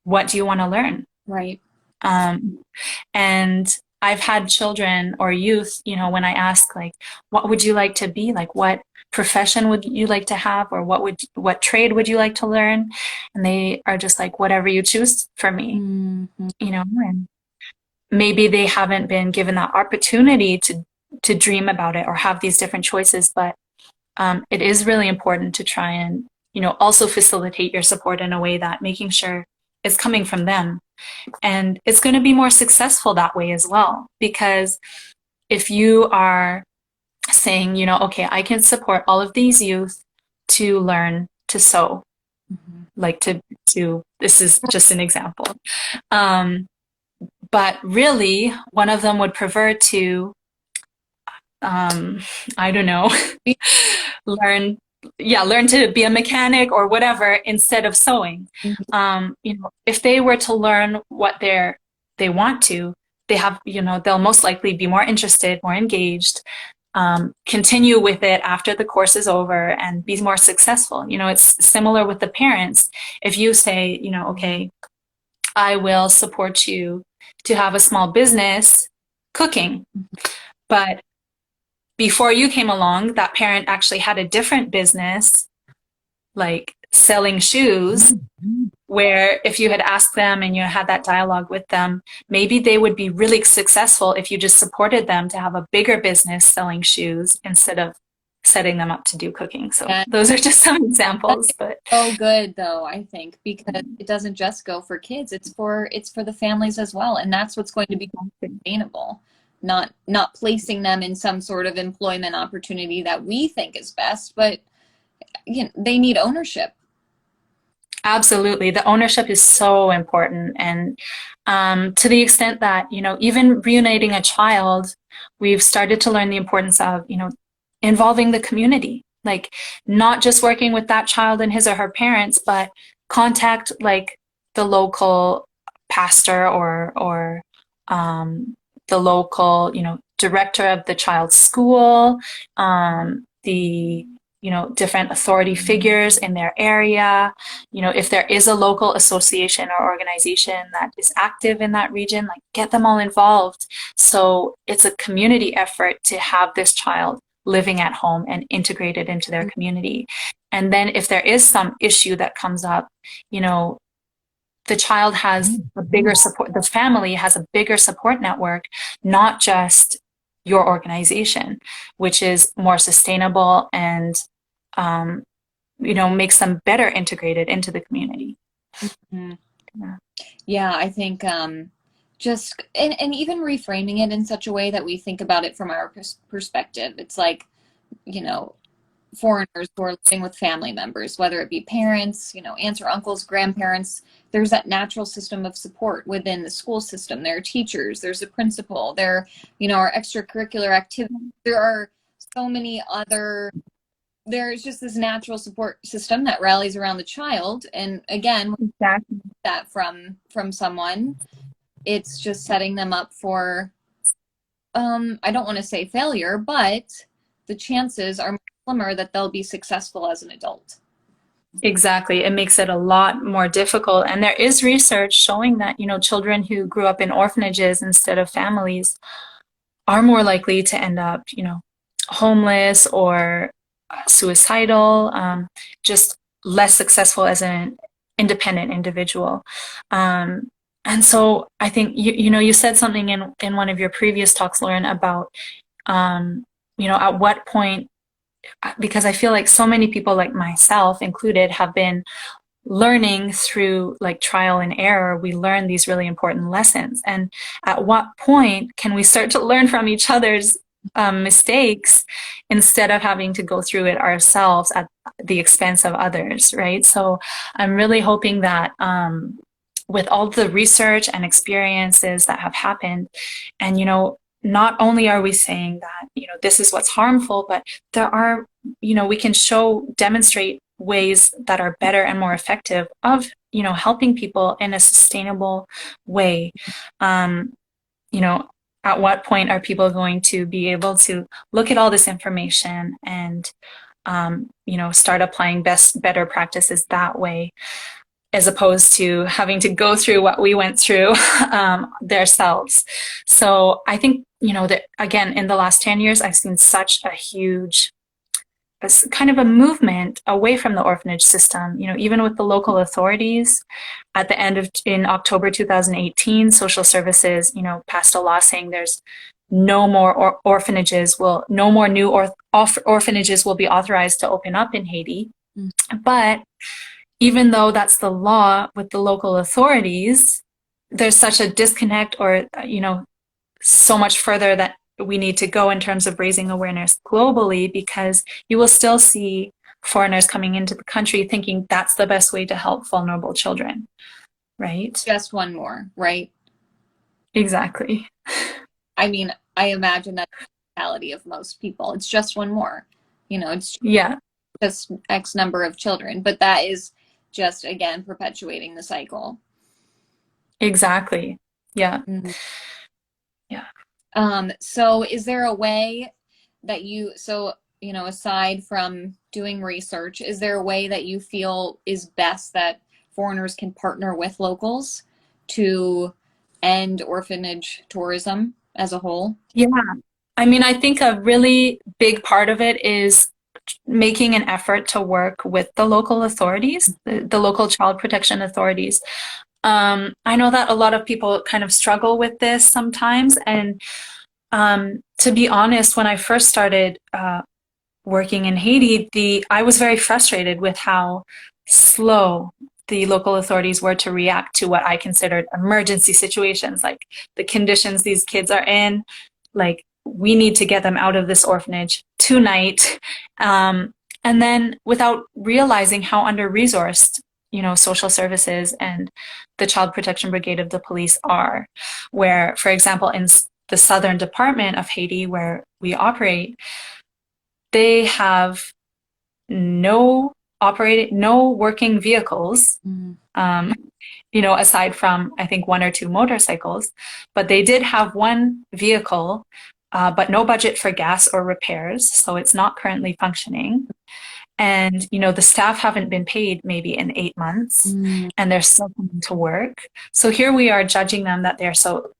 what do you want to learn? Right. And I've had children or youth, when I ask, like, what would you like to be? Like, what profession would you like to have? Or what trade would you like to learn? And they are just like, whatever you choose for me, and maybe they haven't been given that opportunity to dream about it or have these different choices. But it is really important to try and, also facilitate your support in a way that making sure it's coming from them. And it's going to be more successful that way as well. Because if you are saying, okay, I can support all of these youth to learn to sew. like to this is just an example. Um, but really, one of them would prefer to, um, I don't know, learn, yeah, learn to be a mechanic or whatever instead of sewing. If they were to learn what they want to, they have, they'll most likely be more interested, more engaged, continue with it after the course is over and be more successful. It's similar with the parents. If you say, okay, I will support you to have a small business cooking, but before you came along, that parent actually had a different business, like selling shoes, where if you had asked them and you had that dialogue with them, maybe they would be really successful if you just supported them to have a bigger business selling shoes instead of setting them up to do cooking. So Yeah. those are just some examples, but So good though, I think, because it doesn't just go for kids, it's for the families as well. And that's what's going to be sustainable. Not placing them in some sort of employment opportunity that we think is best, but they need ownership. absolutely. The ownership is so important. And to the extent that, even reuniting a child, we've started to learn the importance of, involving the community, like not just working with that child and his or her parents, but contact like the local pastor or the local, director of the child's school, the different authority figures in their area. If there is a local association or organization that is active in that region, like get them all involved. So it's a community effort to have this child living at home and integrated into their community. And then if there is some issue that comes up, the child has a bigger support, the family has a bigger support network, not just your organization, which is more sustainable and makes them better integrated into the community. Mm-hmm. Yeah, I think just and even reframing it in such a way that we think about it from our perspective. It's like, foreigners who are living with family members, whether it be parents, aunts or uncles, grandparents. There's that natural system of support within the school system. There are teachers, there's a principal, there, are extracurricular activities. There are so many other, there's just this natural support system that rallies around the child. And again, Exactly. that from someone, it's just setting them up for, I don't want to say failure, but the chances are slimmer that they'll be successful as an adult. Exactly. It makes it a lot more difficult. And there is research showing that, children who grew up in orphanages instead of families are more likely to end up, homeless or suicidal, just less successful as an independent individual. And so I think, you said something in one of your previous talks, Lauren, about, at what point, because I feel like so many people, like myself included, have been learning through like trial and error. We learn these really important lessons. And at what point can we start to learn from each other's mistakes instead of having to go through it ourselves at the expense of others, right? So I'm really hoping that with all the research and experiences that have happened, and not only are we saying that, this is what's harmful, but there are, we can demonstrate ways that are better and more effective of, helping people in a sustainable way. At what point are people going to be able to look at all this information and, start applying better practices that way, as opposed to having to go through what we went through themselves. So I think, that again, in the last 10 years, I've seen such a huge, kind of a movement away from the orphanage system, even with the local authorities. At the in October 2018, social services, passed a law saying there's no more orphanages no more new orphanages will be authorized to open up in Haiti. But even though that's the law with the local authorities, there's such a disconnect, or, so much further that we need to go in terms of raising awareness globally, because you will still see foreigners coming into the country thinking that's the best way to help vulnerable children, right? Just one more, right? Exactly. I mean, I imagine that's the mentality of most people. It's just one more. It's Yeah, just X number of children, but that is just again perpetuating the cycle. exactly. Yeah. Mhm. Yeah. So is there a way that aside from doing research, is there a way that you feel is best that foreigners can partner with locals to end orphanage tourism as a whole? Yeah. I mean, I think a really big part of it is making an effort to work with the local authorities, the local child protection authorities. I know that a lot of people kind of struggle with this sometimes. And to be honest, when I first started working in Haiti, I was very frustrated with how slow the local authorities were to react to what I considered emergency situations, like the conditions these kids are in, like we need to get them out of this orphanage tonight. And then without realizing how under-resourced, social services and the Child Protection Brigade of the police are, where, for example, in the southern department of Haiti, where we operate, they have no working vehicles, Mm. um, aside from, I think, one or two motorcycles. But they did have one vehicle, but no budget for gas or repairs. So it's not currently functioning. And, the staff haven't been paid maybe in 8 months, Mm. and they're still coming to work. So here we are judging them that they're so,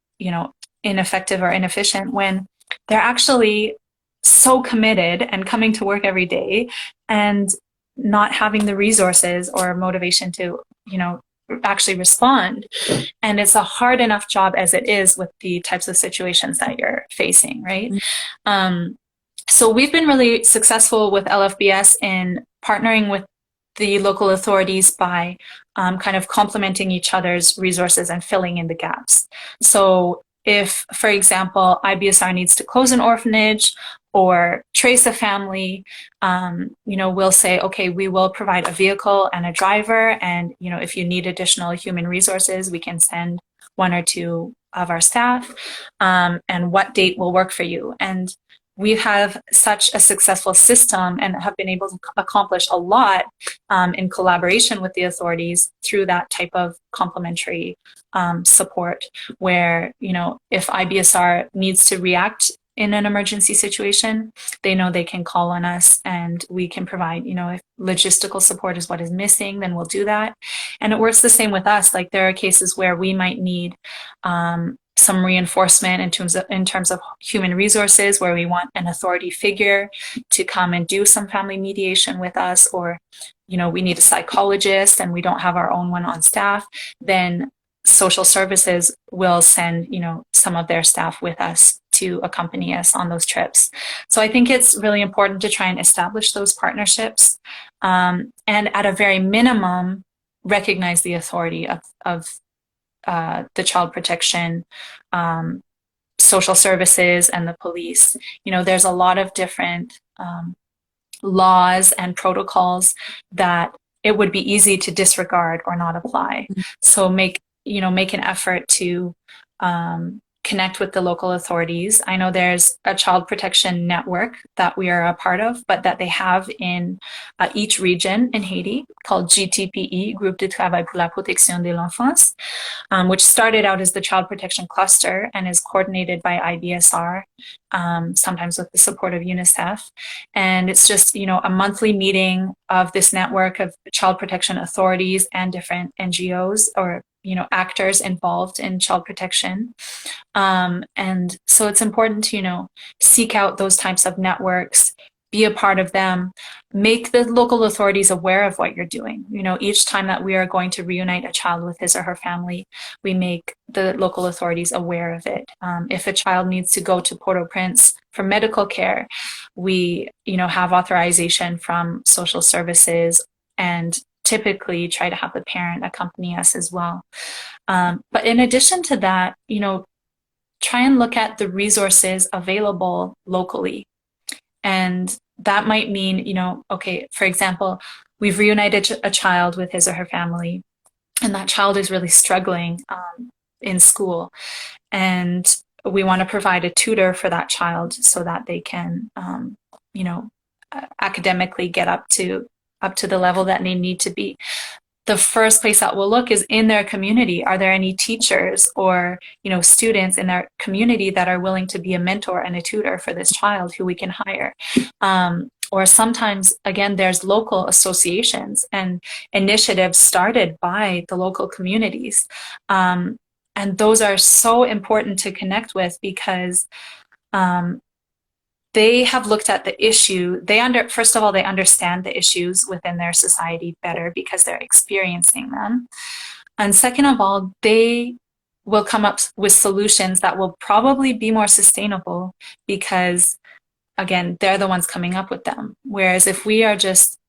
ineffective or inefficient when they're actually so committed and coming to work every day and not having the resources or motivation to, actually respond. And it's a hard enough job as it is with the types of situations that you're facing, right? Um, so we've been really successful with LFBS in partnering with the local authorities by kind of complementing each other's resources and filling in the gaps. So if, for example, IBSR needs to close an orphanage or trace a family, we'll say, okay, we will provide a vehicle and a driver. And, if you need additional human resources, we can send one or two of our staff, and what date will work for you. And we have such a successful system and have been able to accomplish a lot in collaboration with the authorities through that type of complementary support, where, if IBSR needs to react in an emergency situation, they know they can call on us and we can provide, if logistical support is what is missing, then we'll do that. And it works the same with us. Like there are cases where we might need some reinforcement in terms of human resources, where we want an authority figure to come and do some family mediation with us, or we need a psychologist and we don't have our own one on staff, then social services will send some of their staff with us to accompany us on those trips. So I think it's really important to try and establish those partnerships, and at a very minimum recognize the authority of the child protection, social services, and the police. There's a lot of different laws and protocols that it would be easy to disregard or not apply. So make an effort to connect with the local authorities. I know there's a child protection network that we are a part of, but that they have in each region in Haiti, called GTPE, Groupe de Travail pour la Protection de l'Enfance, which started out as the Child Protection Cluster and is coordinated by IBSR, sometimes with the support of UNICEF. And it's just, a monthly meeting of this network of child protection authorities and different NGOs or actors involved in child protection. And so it's important to, seek out those types of networks, be a part of them, make the local authorities aware of what you're doing. Each time that we are going to reunite a child with his or her family, we make the local authorities aware of it. If a child needs to go to Port-au-Prince for medical care, we, have authorization from social services and typically try to have the parent accompany us as well. But in addition to that, try and look at the resources available locally and that might mean, okay, for example, we've reunited a child with his or her family, and that child is really struggling in school. And we want to provide a tutor for that child so that they can, you know, academically get up to the level that they need to be. The first place that we'll look is in their community. Are there any teachers or, students in their community that are willing to be a mentor and a tutor for this child who we can hire? Or sometimes, again, there's local associations and initiatives started by the local communities. And those are so important to connect with because they have looked at the issue. First of all, they understand the issues within their society better because they're experiencing them. And second of all, they will come up with solutions that will probably be more sustainable because, again, they're the ones coming up with them. Whereas if we are just,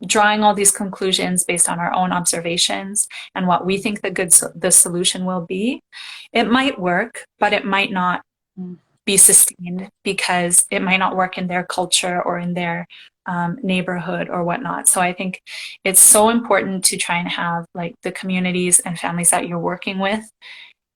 drawing all these conclusions based on our own observations and what we think the solution will be, it might work, but it might not be sustained because it might not work in their culture or in their neighborhood or whatnot. So I think it's so important to try and have like the communities and families that you're working with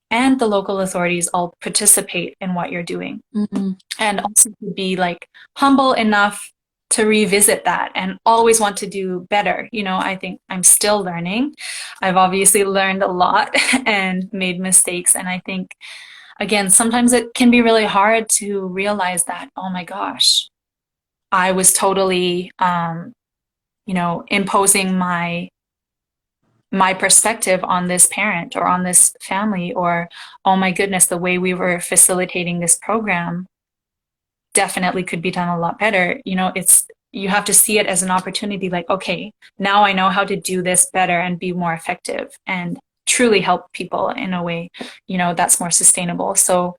and the local authorities all participate in what you're doing. Mm-hmm. And also to be like humble enough to revisit that and always want to do better. I think I'm still learning. I've obviously learned a lot and made mistakes. And I think, again, sometimes it can be really hard to realize that, oh my gosh, I was totally, imposing my perspective on this parent or on this family, or, oh my goodness, the way we were facilitating this program definitely could be done a lot better. You have to see it as an opportunity, like, okay, now I know how to do this better and be more effective and truly help people in a way, that's more sustainable. So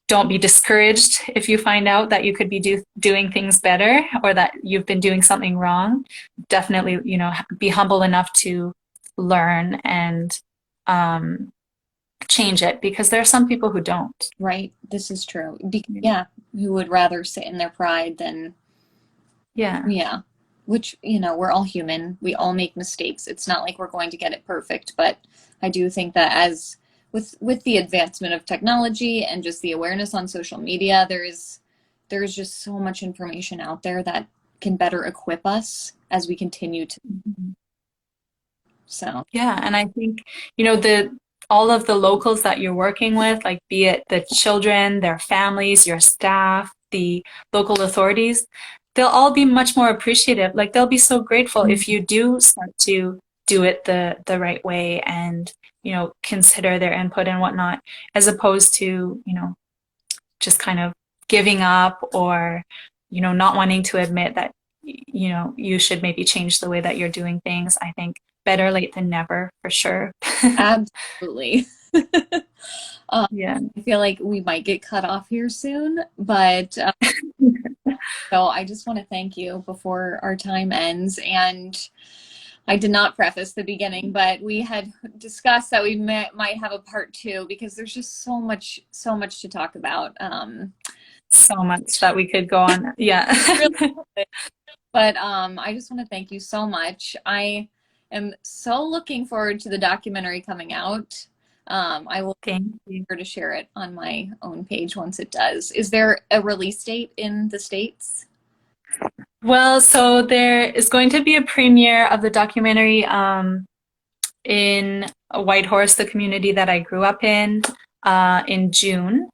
don't be discouraged if you find out that you could be doing things better or that you've been doing something wrong. Definitely, be humble enough to learn and change it, because there are some people who don't. Right. This is true. Who would rather sit in their pride than, Yeah. Which, we're all human. We all make mistakes. It's not like we're going to get it perfect, but I do think that as with the advancement of technology and just the awareness on social media, there's just so much information out there that can better equip us as we continue to. So yeah, and I think all of the locals that you're working with, like be it the children, their families, your staff, the local authorities, they'll all be much more appreciative. Like they'll be so grateful if you do start to do it the right way and consider their input and whatnot, as opposed to just kind of giving up or not wanting to admit that you should maybe change the way that you're doing things. I think better late than never, for sure. absolutely. Yeah. I feel like we might get cut off here soon, but so I just want to thank you before our time ends. And I did not preface the beginning, but we had discussed that we might have a part 2 because there's just so much to talk about. So much that we could go on. Yeah. But I just want to thank you so much. I am so looking forward to the documentary coming out. I will Thank you. be sure to share it on my own page once it does. Is there a release date in the States? Well, so there is going to be a premiere of the documentary in Whitehorse, the community that I grew up in June,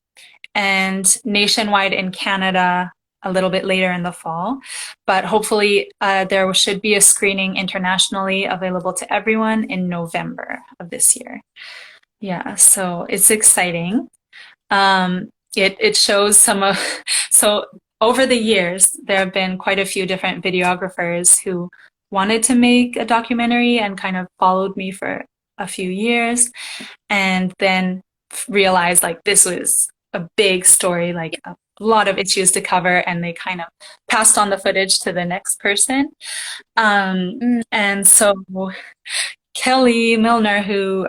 and nationwide in Canada a little bit later in the fall. But hopefully there should be a screening internationally available to everyone in November of this year. Yeah, so it's exciting. It shows so over the years, there have been quite a few different videographers who wanted to make a documentary and kind of followed me for a few years, and then realized like this was a big story, like a lot of issues to cover, and they kind of passed on the footage to the next person. And so Kelly Milner, who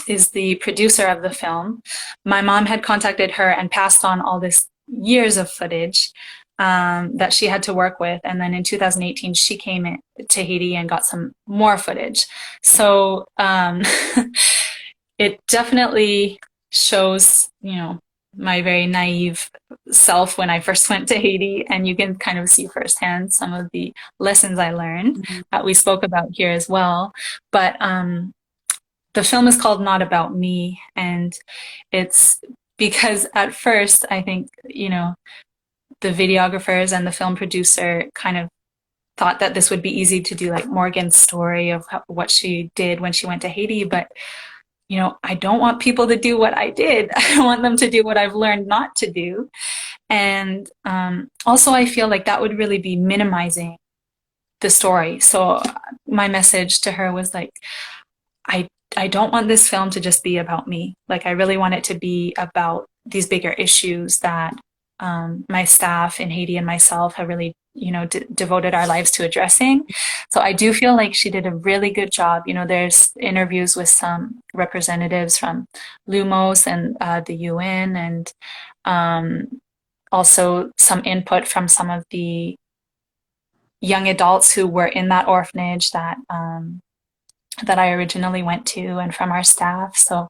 is the producer of the film, my mom had contacted her and passed on all this years of footage that she had to work with. And then in 2018, she came to Haiti and got some more footage. So it definitely shows, my very naive self when I first went to Haiti, and you can kind of see firsthand some of the lessons I learned Mhm. that we spoke about here as well. But the film is called Not About Me, and it's because at first I think, the videographers and the film producer kind of thought that this would be easy to do, like Morgan's story of what she did when she went to Haiti. But, I don't want people to do what I did. I want them to do what I've learned not to do. And also, I feel like that would really be minimizing the story. So my message to her was like, I I don't want this film to just be about me. Like I really want it to be about these bigger issues that my staff in Haiti and myself have really, devoted our lives to addressing. So I do feel like she did a really good job. There's interviews with some representatives from Lumos and the UN, and also some input from some of the young adults who were in that orphanage that I originally went to, and from our staff. So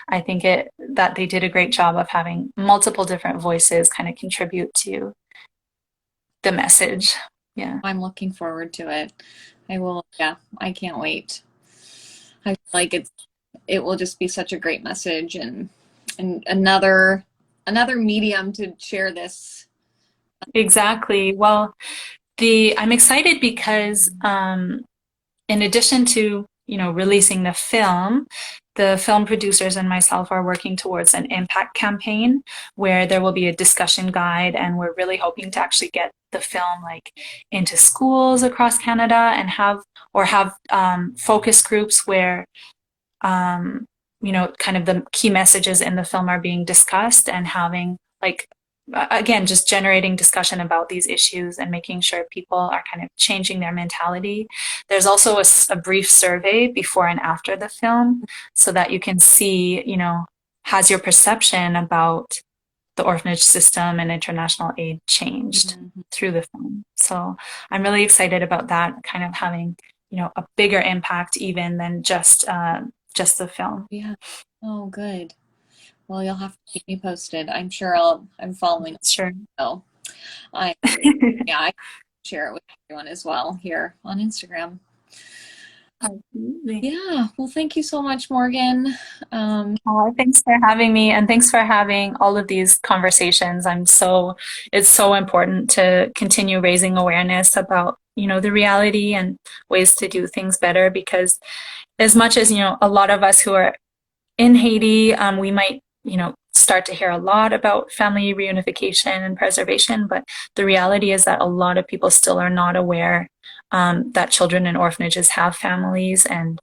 I think that they did a great job of having multiple different voices kind of contribute to the message. Yeah. I'm looking forward to it. I will, yeah, I can't wait. I feel like it will just be such a great message, and another medium to share this. Exactly. Well, I'm excited because in addition to, releasing the film producers and myself are working towards an impact campaign where there will be a discussion guide, and we're really hoping to actually get the film like into schools across Canada and have focus groups where kind of the key messages in the film are being discussed, and having like again just generating discussion about these issues and making sure people are kind of changing their mentality. There's also a brief survey before and after the film so that you can see, has your perception about the orphanage system and international aid changed Mhm. through the film. So I'm really excited about that kind of having, a bigger impact even than just the film. Yeah. Oh, good. Well, you'll have to keep me posted. I'm following. Sure. So I, yeah, I share it with everyone as well here on Instagram. Absolutely. Yeah. Well, thank you so much, Morgan. Oh, thanks for having me, and thanks for having all of these conversations. It's so important to continue raising awareness about, the reality and ways to do things better, because as much as, a lot of us who are in Haiti, we might, start to hear a lot about family reunification and preservation, but the reality is that a lot of people still are not aware that children in orphanages have families, and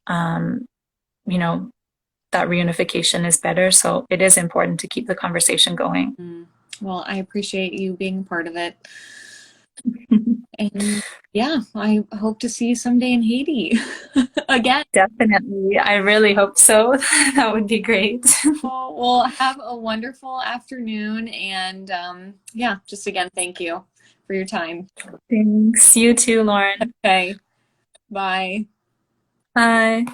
um, you know, that reunification is better. So it is important to keep the conversation going. mm, well, I appreciate you being part of it. And yeah, I hope to see you someday in Haiti again. Definitely. I really hope so. That would be great. Well, have a wonderful afternoon. And yeah, just again, thank you for your time. Thanks. You too, Lauren. Okay, bye. Bye.